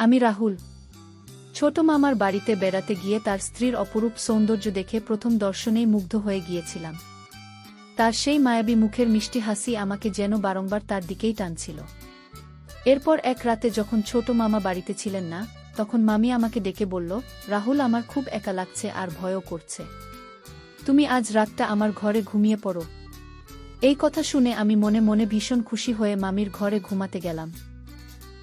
আমি রাহুল। ছোট মামার বাড়িতে বেড়াতে গিয়ে তার স্ত্রীর অপরূপ সৌন্দর্য দেখে প্রথম দর্শনেই মুগ্ধ হয়ে গিয়েছিলাম। তার সেই মায়াবী মুখের মিষ্টি হাসি আমাকে যেন বারংবার তার দিকেই টানছিল। এরপর এক রাতে যখন ছোট মামা বাড়িতে ছিলেন না, তখন মামি আমাকে ডেকে বলল, রাহুল, আমার খুব একা লাগছে আর ভয়ও করছে। তুমি আজ রাতটা আমার ঘরে ঘুমিয়ে পড়ো। এই কথা শুনে আমি মনে মনে ভীষণ খুশি হয়ে মামির ঘরে ঘুমাতে গেলাম।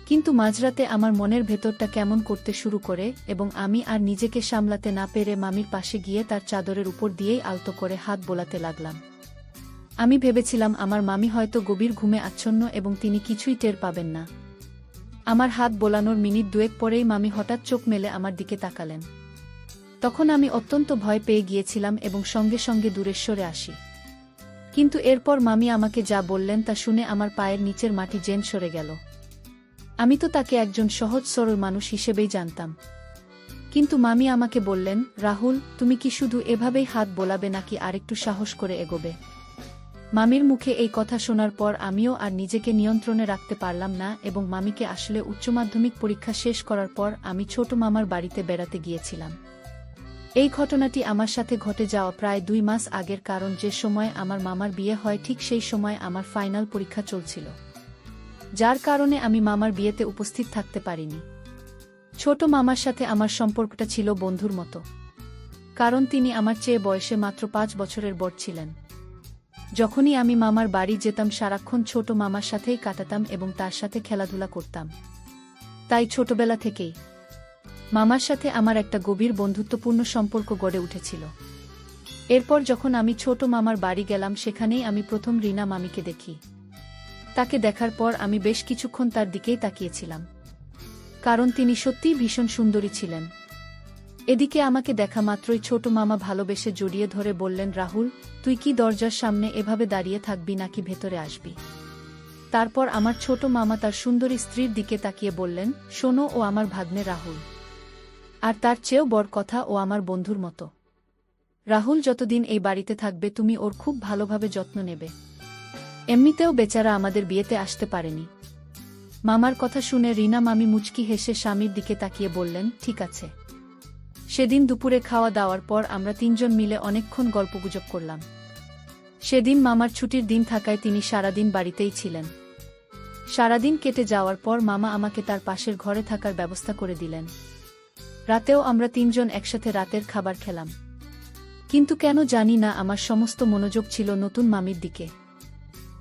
কিন্তু মাঝরাতে আমার মনের ভেতরটা কেমন করতে শুরু করে এবং আমি আর নিজেকে সামলাতে না পেরে মামির পাশে গিয়ে তার চাদরের উপর দিয়েই আলতো করে হাত বোলাতে লাগলাম। আমি ভেবেছিলাম আমার মামি হয়তো গভীর ঘুমে আচ্ছন্ন এবং তিনি কিছুই টের পাবেন না। আমার হাত বোলানোর মিনিট দুয়েক পরেই মামি হঠাৎ চোখ মেলে আমার দিকে তাকালেন। তখন আমি অত্যন্ত ভয় পেয়ে গিয়েছিলাম এবং সঙ্গে সঙ্গে দূরে সরে আসি। কিন্তু এরপর মামি আমাকে যা বললেন তা শুনে আমার পায়ের নিচের মাটি যেন সরে গেল। আমি তো তাকে একজন সহজ সরল মানুষ হিসেবেই জানতাম। কিন্তু মামি আমাকে বললেন, রাহুল, তুমি কি শুধু এভাবেই হাত বোলাবে নাকি আরেকটু সাহস করে এগোবে? মামির মুখে এই কথা শোনার পর আমিও আর নিজেকে নিয়ন্ত্রণে রাখতে পারলাম না এবং মামিকে আসলে উচ্চ মাধ্যমিক পরীক্ষা শেষ করার পর আমি ছোট মামার বাড়িতে বেড়াতে গিয়েছিলাম। এই ঘটনাটি আমার সাথে ঘটে যাওয়া প্রায় 2 মাস আগের, কারণ যে সময় আমার মামার বিয়ে হয় ঠিক সেই সময় আমার ফাইনাল পরীক্ষা চলছিল, যার কারণে আমি মামার বিয়েতে উপস্থিত থাকতে পারিনি। ছোট মামার সাথে আমার সম্পর্কটা ছিল বন্ধুর মতো, কারণ তিনি আমার চেয়ে বয়সে মাত্র 5 বছরের বড় ছিলেন। যখনই আমি মামার বাড়ি যেতাম সারাক্ষণ ছোট মামার সাথেই কাটাতাম এবং তার সাথে খেলাধুলা করতাম। তাই ছোটবেলা থেকেই মামার সাথে আমার একটা গভীর বন্ধুত্বপূর্ণ সম্পর্ক গড়ে উঠেছিল। এরপর যখন আমি ছোট মামার বাড়ি গেলাম, সেখানেই আমি প্রথম রিনা মামিকে দেখি। তাকে দেখার পর আমি বেশ কিছুক্ষণ তার দিকেই তাকিয়েছিলাম, কারণ তিনি সত্যিই ভীষণ সুন্দরী ছিলেন। এদিকে আমাকে দেখা মাত্রই ছোট মামা ভালোবেসে জড়িয়ে ধরে বললেন, রাহুল, তুই কি দরজার সামনে এভাবে দাঁড়িয়ে থাকবি নাকি ভেতরে আসবি? তারপর আমার ছোট মামা তার সুন্দরী স্ত্রীর দিকে তাকিয়ে বললেন, শোনো, ও আমার ভাগ্নে রাহুল, আর তার চেয়েও বড় কথা, ও আমার বন্ধুর মতো। রাহুল যতদিন এই বাড়িতে থাকবে তুমি ওর খুব ভালোভাবে যত্ন নেবে। এমনিতেও বেচারা আমাদের বিয়েতে আসতে পারেনি। মামার কথা শুনে রিনা মামি মুচকি হেসে স্বামীর দিকে তাকিয়ে বললেন, ঠিক আছে। সেদিন দুপুরে খাওয়া দাওয়ার পর আমরা 3 জন মিলে অনেকক্ষণ গল্পগুজব করলাম। সেদিন মামার ছুটির দিন থাকায় তিনি সারাদিন বাড়িতেই ছিলেন। সারাদিন কেটে যাওয়ার পর মামা আমাকে তার পাশের ঘরে থাকার ব্যবস্থা করে দিলেন। রাতেও আমরা 3 জন একসাথে রাতের খাবার খেলাম। কিন্তু কেন জানি না আমার সমস্ত মনোযোগ ছিল নতুন মামির দিকে।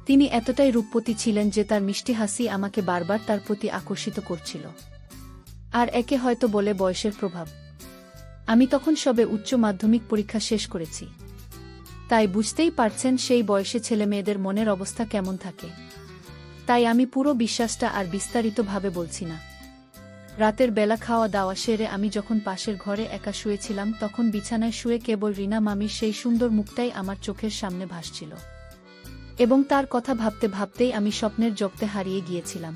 তিনি এতটাই রূপবতী ছিলেন যে তার মিষ্টি হাসি আমাকে বারবার তার প্রতি আকর্ষিত করছিল। আর একে হয়তো বলে বয়সের প্রভাব। আমি তখন সবে উচ্চ মাধ্যমিক পরীক্ষা শেষ করেছি। তাই বুঝতেই পারছেন সেই বয়সে ছেলেমেয়েদের মনের অবস্থা কেমন থাকে। তাই আমি পুরো বিশ্বাসটা আর বিস্তারিতভাবে বলছি না। রাতের বেলা খাওয়া দাওয়া সেরে আমি যখন পাশের ঘরে একা শুয়েছিলাম, তখন বিছানায় শুয়ে কেবল রিনা মামির সেই সুন্দর মুখটাই আমার চোখের সামনে ভাসছিল। এবং তার কথা ভাবতে ভাবতেই আমি স্বপ্নের জগতে হারিয়ে গিয়েছিলাম।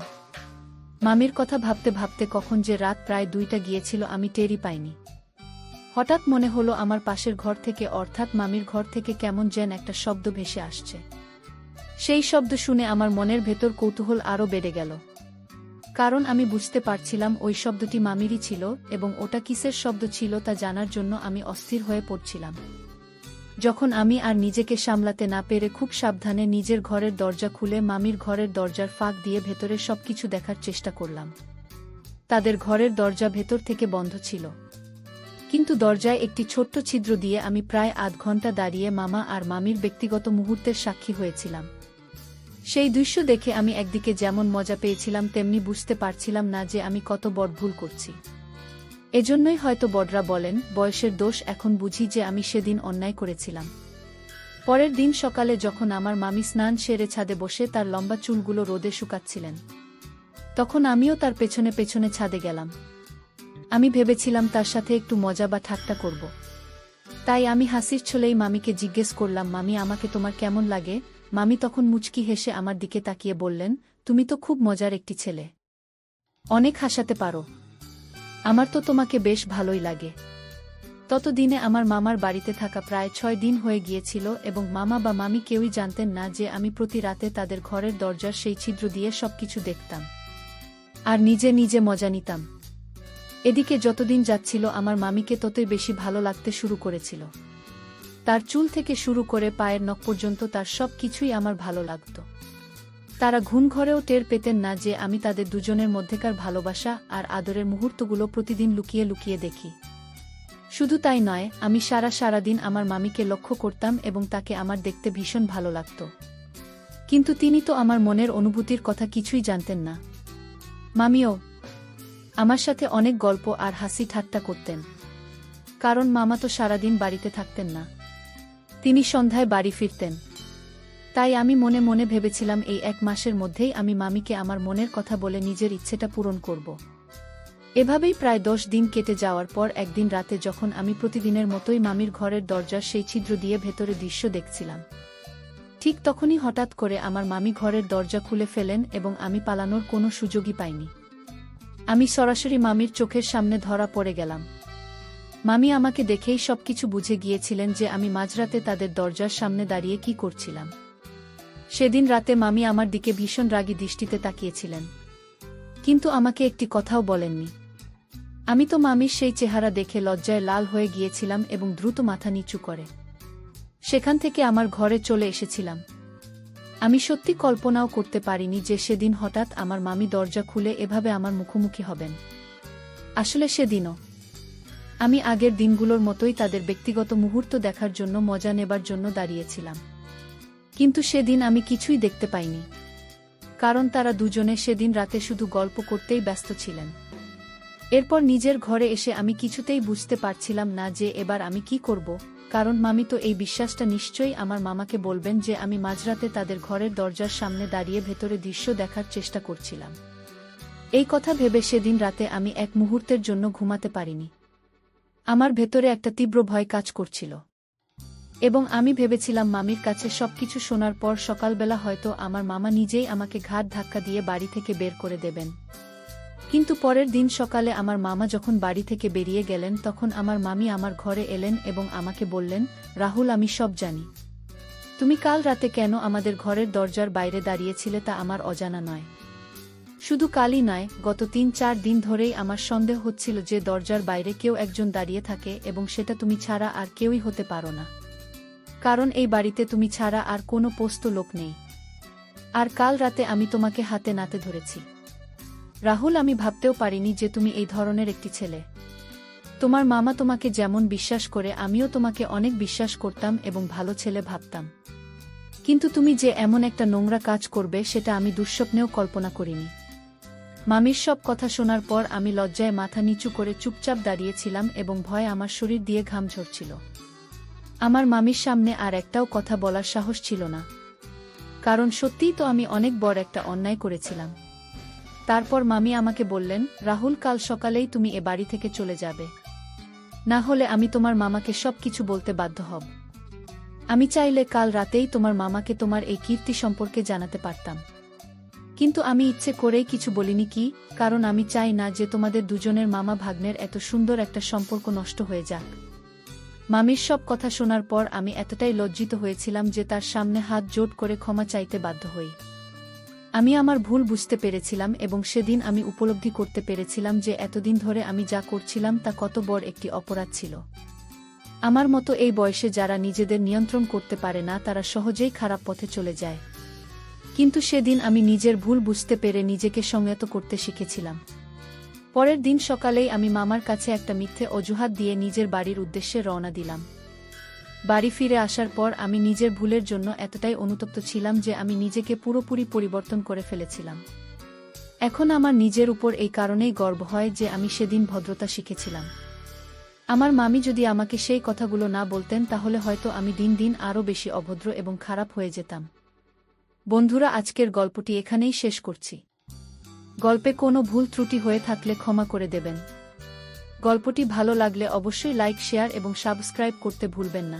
মামির কথা ভাবতে ভাবতে কখন যে রাত প্রায় 2টা গিয়েছিল আমি টেরই পাইনি। হঠাৎ মনে হলো আমার পাশের ঘর থেকে, অর্থাৎ মামির ঘর থেকে কেমন যেন একটা শব্দ ভেসে আসছে। সেই শব্দ শুনে আমার মনের ভেতর কৌতূহল আরও বেড়ে গেল, কারণ আমি বুঝতে পারছিলাম ওই শব্দটি মামিরই ছিল এবং ওটা কিসের শব্দ ছিল তা জানার জন্য আমি অস্থির হয়ে পড়ছিলাম। যখন আমি আর নিজেকে সামলাতে না পেরে খুব সাবধানে নিজের ঘরের দরজা খুলে মামির ঘরের দরজার ফাঁক দিয়ে ভেতরে সবকিছু দেখার চেষ্টা করলাম। তাদের ঘরের দরজা ভেতর থেকে বন্ধ ছিল, কিন্তু দরজায় একটি ছোট্ট ছিদ্র দিয়ে আমি প্রায় আধ ঘন্টা দাঁড়িয়ে মামা আর মামির ব্যক্তিগত মুহূর্তের সাক্ষী হয়েছিলাম। সেই দৃশ্য দেখে আমি একদিকে যেমন মজা পেয়েছিলাম, তেমনি বুঝতে পারছিলাম না যে আমি কত বড় ভুল করছি। এজন্যই হয়তো বড়রা বলেন, বয়সের দোষ। এখন বুঝি যে আমি সেদিন অন্যায় করেছিলাম। পরের দিন সকালে যখন আমার মামি স্নান সেরে ছাদে বসে তার লম্বা চুলগুলো রোদে শুকাচ্ছিলেন, তখন আমিও তার পেছনে পেছনে ছাদে গেলাম। আমি ভেবেছিলাম তার সাথে একটু মজা বা ঠাট্টা করব। তাই আমি হাসির ছলেই মামিকে জিজ্ঞেস করলাম, মামি, আমাকে তোমার কেমন লাগে? মামি তখন মুচকি হেসে আমার দিকে তাকিয়ে বললেন, তুমি তো খুব মজার একটি ছেলে, অনেক হাসাতে পারো। আমার তো তোমাকে বেশ ভালোই লাগে। ততদিনে আমার মামার বাড়িতে থাকা প্রায় 6 দিন হয়ে গিয়েছিল এবং মামা বা মামি কেউই জানতেন না যে আমি প্রতি রাতে তাদের ঘরের দরজার সেই ছিদ্র দিয়ে সবকিছু দেখতাম আর নিজে নিজে মজা নিতাম। এদিকে যতদিন যাচ্ছিল আমার মামিকে ততই বেশি ভালো লাগতে শুরু করেছিল। তার চুল থেকে শুরু করে পায়ের নখ পর্যন্ত তার সব কিছুই আমার ভালো লাগত। তারা ঘুণঘরেও টের পেতেন না যে আমি তাদের দুজনের মধ্যেকার ভালোবাসা আর আদরের মুহূর্তগুলো প্রতিদিন লুকিয়ে লুকিয়ে দেখি। শুধু তাই নয়, আমি সারাদিন আমার মামিকে লক্ষ্য করতাম এবং তাকে আমার দেখতে ভীষণ ভালো লাগত। কিন্তু তিনি তো আমার মনের অনুভূতির কথা কিছুই জানতেন না। মামিও আমার সাথে অনেক গল্প আর হাসি ঠাট্টা করতেন, কারণ মামা তো সারাদিন বাড়িতে থাকতেন না, তিনি সন্ধ্যায় বাড়ি ফিরতেন। তাই আমি মনে মনে ভেবেছিলাম এই 1 মাসের মধ্যেই আমি মামিকে আমার মনের কথা বলে নিজের ইচ্ছেটা পূরণ করব। এভাবেই প্রায় 10 দিন কেটে যাওয়ার পর একদিন রাতে যখন আমি প্রতিদিনের মতোই মামির ঘরের দরজার সেই ছিদ্র দিয়ে ভেতরে দৃশ্য দেখছিলাম, ঠিক তখনই হঠাৎ করে আমার মামি ঘরের দরজা খুলে ফেলেন এবং আমি পালানোর কোনো সুযোগই পাইনি। আমি সরাসরি মামির চোখের সামনে ধরা পড়ে গেলাম। মামি আমাকে দেখেই সবকিছু বুঝে গিয়েছিলেন যে আমি মাঝরাতে তাদের দরজার সামনে দাঁড়িয়ে কি করছিলাম। সেদিন রাতে মামি আমার দিকে ভীষণ রাগী দৃষ্টিতে তাকিয়েছিলেন, কিন্তু আমাকে একটি কথাও বলেননি। আমি তো মামির সেই চেহারা দেখে লজ্জায় লাল হয়ে গিয়েছিলাম এবং দ্রুত মাথা নিচু করে সেখান থেকে আমার ঘরে চলে এসেছিলাম। আমি সত্যি কল্পনাও করতে পারিনি যে সেদিন হঠাৎ আমার মামি দরজা খুলে এভাবে আমার মুখোমুখি হবেন। আসলে সেদিনও আমি আগের দিনগুলোর মতোই তাদের ব্যক্তিগত মুহূর্ত দেখার জন্য মজা নেবার জন্য দাঁড়িয়েছিলাম, কিন্তু সেদিন আমি কিছুই দেখতে পাইনি, কারণ তারা দুজনে সেদিন রাতে শুধু গল্প করতেই ব্যস্ত ছিলেন। এরপর নিজের ঘরে এসে আমি কিছুতেই বুঝতে পারছিলাম না যে এবার আমি কি করব, কারণ মামি তো এই বিশ্বাসটা নিশ্চয়ই আমার মামাকে বলবেন যে আমি মাঝরাতে তাদের ঘরের দরজার সামনে দাঁড়িয়ে ভেতরে দৃশ্য দেখার চেষ্টা করছিলাম। এই কথা ভেবে সেদিন রাতে আমি এক মুহূর্তের জন্য ঘুমাতে পারিনি। আমার ভেতরে একটা তীব্র ভয় কাজ করছিল এবং আমি ভেবেছিলাম মামির কাছে সবকিছু শোনার পর সকালবেলা হয়তো আমার মামা নিজেই আমাকে ঘাট ধাক্কা দিয়ে বাড়ি থেকে বের করে দেবেন। কিন্তু পরের দিন সকালে আমার মামা যখন বাড়ি থেকে বেরিয়ে গেলেন তখন আমার মামি আমার ঘরে এলেন এবং আমাকে বললেন, রাহুল, আমি সব জানি। তুমি কাল রাতে কেন আমাদের ঘরের দরজার বাইরে দাঁড়িয়েছিলে তা আমার অজানা নয়। শুধু কালই নয়, গত 3-4 দিন ধরেই আমার সন্দেহ হচ্ছিল যে দরজার বাইরে কেউ একজন দাঁড়িয়ে থাকে এবং সেটা তুমি ছাড়া আর কেউই হতে পারো না, কারণ এই বাড়িতে তুমি ছাড়া আর কোনো পোস্ত লোক নেই। আর কাল রাতে আমি তোমাকে হাতে নাতে ধরেছি। রাহুল, আমি ভাবতেও পারিনি যে তুমি এই ধরনের একটি ছেলে। তোমার মামা তোমাকে যেমন বিশ্বাস করে আমিও তোমাকে অনেক বিশ্বাস করতাম এবং ভালো ছেলে ভাবতাম, কিন্তু তুমি যে এমন একটা নোংরা কাজ করবে সেটা আমি দুঃস্বপ্নেও কল্পনা করিনি। মামির সব কথা শোনার পর আমি লজ্জায় মাথা নিচু করে চুপচাপ দাঁড়িয়েছিলাম এবং ভয়ে আমার শরীর দিয়ে ঘাম ঝরছিল। আমার মামির সামনে আর একটাও কথা বলার সাহস ছিল না, কারণ সত্যিই তো আমি অনেক বড় একটা অন্যায় করেছিলাম। তারপর মামি আমাকে বললেন, রাহুল, কাল সকালেই তুমি এ বাড়ি থেকে চলে যাবে, না হলে আমি তোমার মামাকে সব কিছু বলতে বাধ্য হব। আমি চাইলে কাল রাতেই তোমার মামাকে তোমার এই কীর্তি সম্পর্কে জানাতে পারতাম, কিন্তু আমি ইচ্ছে করেই কিছু বলিনি। কি কারণ আমি চাই না যে তোমাদের দুজনের মামা ভাগ্নের এত সুন্দর একটা সম্পর্ক নষ্ট হয়ে যাক। মামির সব কথা শোনার পর আমি এতটাই লজ্জিত হয়েছিলাম যে তার সামনে হাত জোড় করে ক্ষমা চাইতে বাধ্য হই। আমি আমার ভুল বুঝতে পেরেছিলাম এবং সেদিন আমি উপলব্ধি করতে পেরেছিলাম যে এতদিন ধরে আমি যা করছিলাম তা কত বড় একটি অপরাধ ছিল। আমার মতো এই বয়সে যারা নিজেদের নিয়ন্ত্রণ করতে পারে না তারা সহজেই খারাপ পথে চলে যায়, কিন্তু সেদিন আমি নিজের ভুল বুঝতে পেরে নিজেকে সংযত করতে শিখেছিলাম। পরের দিন সকালেই আমি মামার কাছে একটা মিথ্যে অজুহাত দিয়ে নিজের বাড়ির উদ্দেশ্যে রওনা দিলাম। বাড়ি ফিরে আসার পর আমি নিজের ভুলের জন্য এতটাই অনুতপ্ত ছিলাম যে আমি নিজেকে পুরোপুরি পরিবর্তন করে ফেলেছিলাম। এখন আমার নিজের উপর এই কারণেই গর্ব হয় যে আমি সেদিন ভদ্রতা শিখেছিলাম। আমার মামি যদি আমাকে সেই কথাগুলো না বলতেন তাহলে হয়তো আমি দিন দিন আরও বেশি অভদ্র এবং খারাপ হয়ে যেতাম। বন্ধুরা, আজকের গল্পটি এখানেই শেষ করছি। গল্পে কোনো ভুল ত্রুটি হয়ে থাকলে ক্ষমা করে দেবেন। গল্পটি ভালো লাগলে অবশ্যই লাইক, শেয়ার এবং সাবস্ক্রাইব করতে ভুলবেন না।